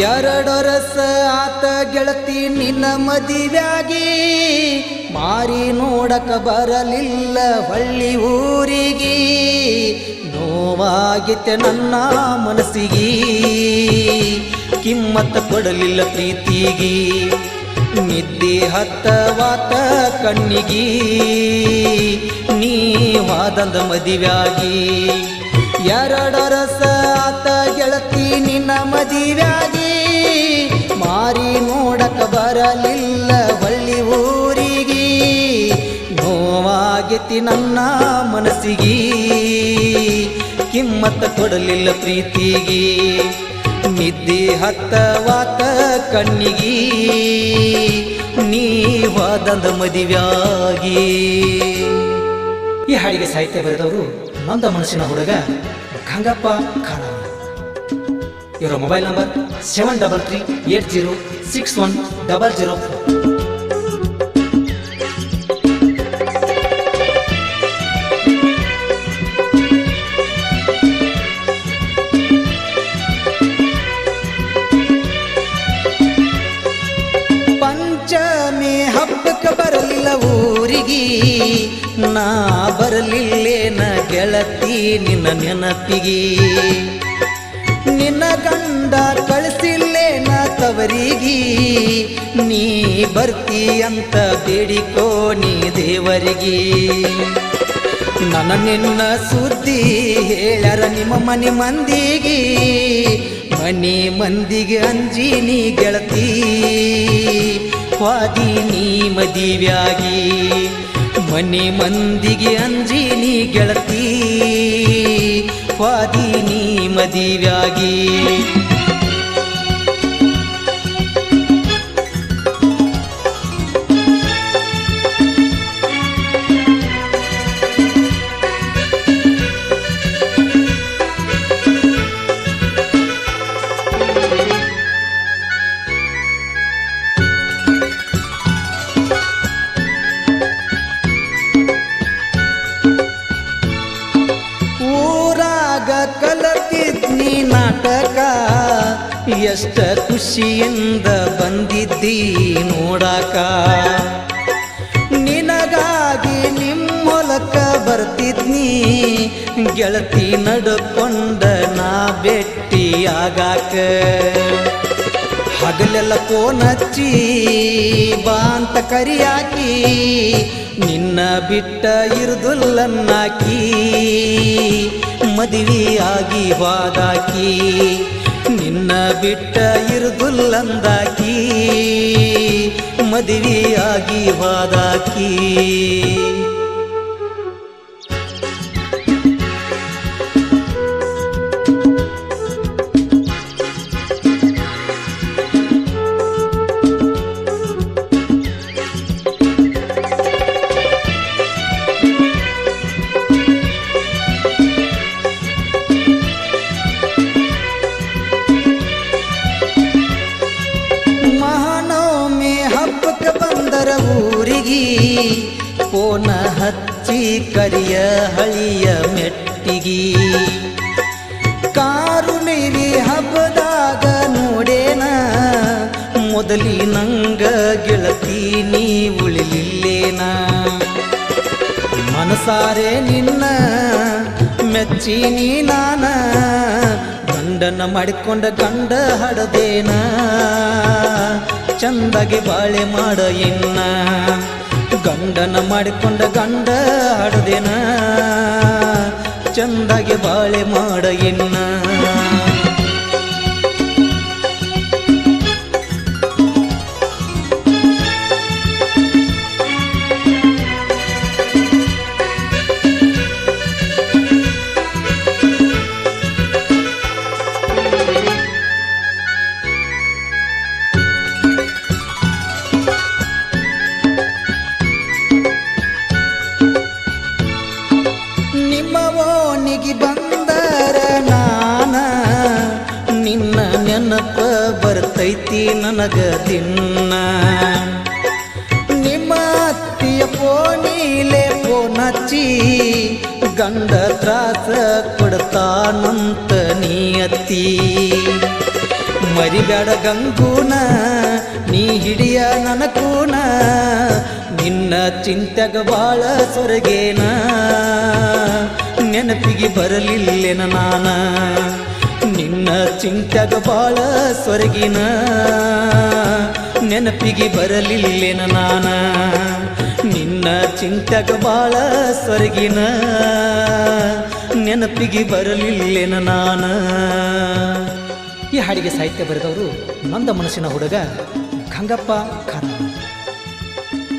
ಎರಡರಸ ಆತ ಗೆಳತಿ ನಿನ್ನ ಮದಿವ್ಯಾಗಿ ಮಾರಿ ನೋಡಕ ಬರಲಿಲ್ಲ ಹೊಳ್ಳಿ ಊರಿಗೆ ನೋವಾಗಿತ್ತೆ ನನ್ನ ಮನಸ್ಸಿಗೆ ಕಿಮ್ಮತ್ತ ಕೊಡಲಿಲ್ಲ ಪ್ರೀತಿಗೆ ನಿದ್ದೆ ಹತ್ತವಾತ ಕಣ್ಣಿಗೆ ನೀ ವಾದಂದ ಮದಿವ್ಯಾಗಿ ಎರಡರಸ ಆತ ಗೆಳತಿ ನಿನ್ನ ಮದಿವ್ಯಾಗಿ ಮಾರಿ ನೋಡಕ ಬರಲಿಲ್ಲ ಹೊಳ್ಳಿ ಊರಿಗೆ ನೋವಾಗಿತಿ ನನ್ನ ಮನಸ್ಸಿಗೆ ಕಿಮ್ಮತ್ತ ಕೊಡಲಿಲ್ಲ ಪ್ರೀತಿಗೆ ನಿದ್ದೆ ಹತ್ತವಾತ ಕಣ್ಣಿಗೆ ನೀ ವಾದಂದ ಮದಿವ್ಯಾಗಿ. ಈ ಹಾಡಿಗೆ ಸಾಹಿತ್ಯ ಬರೆದವರು ನೊಂದ ಮನಸ್ಸಿನ ಹುಡುಗ ಗಂಗಪ್ಪ ಖಾನ. ಇವರ ಮೊಬೈಲ್ ನಂಬರ್ 7338061004. ಪಂಚಮಿ ಹಬ್ಬಕ್ಕೆ ಬರಲಿಲ್ಲ ಊರಿಗೆ ನಾ ಬರಲಿಲ್ಲೇನ ಗೆಳತಿ ನಿನ್ನ ನೆನಪಿಗೆ ನಿನ್ನ ಗಂಡ ಕಳಿಸಿಲ್ಲೇನ ತವರಿಗೆ ನೀ ಬರ್ತಿ ಅಂತ ಬೇಡಿಕೋ ನೀ ದೇವರಿಗೆ ನನ್ನ ನಿನ್ನ ಸುದ್ದಿ ಹೇಳ್ಯಾರ ನಿಮ್ಮ ಮನೆ ಮಂದಿಗೆ ಮನೆ ಮಂದಿಗೆ ಅಂಜಿ ನೀ ಗೆಳತಿ ವಾದಿ ನೀ ಮದಿವ್ಯಾಗಿ ಮನೆ ಮಂದಿಗೆ ಅಂಜಿ ನೀ ಗೆಳತಿ ವಾದಿ ನೀ ಮದಿವ್ಯಾಗಿ. ಕಲತಿದ್ನಿ ನಾಟಕ ಎಷ್ಟ ಖುಷಿಯಿಂದ ಬಂದಿದ್ದಿ ನೋಡಾಕ ನಿನಗಾಗಿ ನಿಮ್ಮೊಲಕ ಬರ್ತಿದ್ನಿ ಗೆಳತಿ ನಡ್ಕೊಂಡ ನಾ ಭೇಟಿ ಆಗಾಕ ಹಗಲೆಲ್ಲ ಫೋನ್ ಹಚ್ಚಿ ಬಾ ಅಂತ ಕರಿಯಾಕಿ ನಿನ್ನ ಬಿಟ್ಟ ಇರುದುಲ್ಲನ್ನಾಕಿ ಮದುವೆಯಾಗಿ ವಾದಾಕಿ ನಿನ್ನ ಬಿಟ್ಟ ಇರುದುಲ್ಲಂದಾಕಿ ಮದುವೆಯಾಗಿ ವಾದಾಕಿ. ಊರಿಗೆ ಫೋನ ಹಚ್ಚಿ ಕರಿಯ ಹಳಿಯ ಮೆಟ್ಟಿಗಿ ಕಾರು ನೀರಿ ಹಬ್ಬದಾಗ ನೋಡೇನ ಮೊದಲಿನಂಗ ಗೆಳತಿ ನೀ ಉಳಿಲಿಲ್ಲೇನ ಮನಸಾರೆ ನಿನ್ನ ಮೆಚ್ಚಿನಿ ನಾನ ಗಂಡನ ಮಾಡಿಕೊಂಡ ಗಂಡ ಹಡದೇನ ಚಂದಗೆ ಬಾಳೆ ಮಾಡ ಎನ್ನ ಗಂಡನ ಮಾಡಿಕೊಂಡ ಗಂಡ ಹಡದೇನ ಚಂದಗೆ ಬಾಳೆ ಮಾಡ ಎನ್ನ. ಬರ್ತೈತಿ ನನಗ ದಿನ್ನ ನಿಮ್ಮ ಅತ್ತಿಯ ಫೋನಿಲೆ ಫೋನ್ ಹಚ್ಚಿ ಗಂಡ ತ್ರಾಸ ಕೊಡ್ತಾನಂತ ನೀ ಅತ್ತಿ ಮರಿಬ್ಯಾಡ ಗಂಗೂನ ನೀ ಹಿಡಿಯ ನನಗೂನ ನಿನ್ನ ಚಿಂತೆಗ ಬಾಳ ಸೊರಗೇನ ನೆನಪಿಗೆ ಬರಲಿಲ್ಲೆನ ನಾನ ನಿನ್ನ ಚಿಂತೆಗ ಬಾಳ ಸೊರಗಿನ ನೆನಪಿಗೆ ಬರಲಿಲ್ಲೆನ ನಾನ ನಿನ್ನ ಚಿಂತೆಗ ಬಾಳ ಸೊರಗಿನ ನೆನಪಿಗೆ ಬರಲಿಲ್ಲೆನ ನಾನ. ಈ ಹಾಡಿಗೆ ಸಾಹಿತ್ಯ ಬರೆದವರು ನಂದ ಮನಸ್ಸಿನ ಹುಡುಗ ಗಂಗಪ್ಪ ಖಾರ.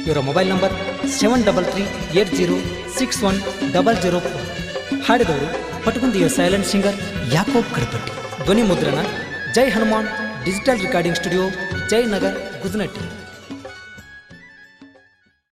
ಇವರ ಮೊಬೈಲ್ ನಂಬರ್ 7338061004. ಹಾಡಿದವರು ಪಟಗುಂದಿಯ ಸೈಲೆಂಟ್ ಸಿಂಗರ್ ಯಾಕೋಬ್ ಕಡಪಟ್ಟಿ. ಧ್ವನಿ ಮುದ್ರಣ Jai Hanuman digital recording studio, Jayanagar, Gujanatti.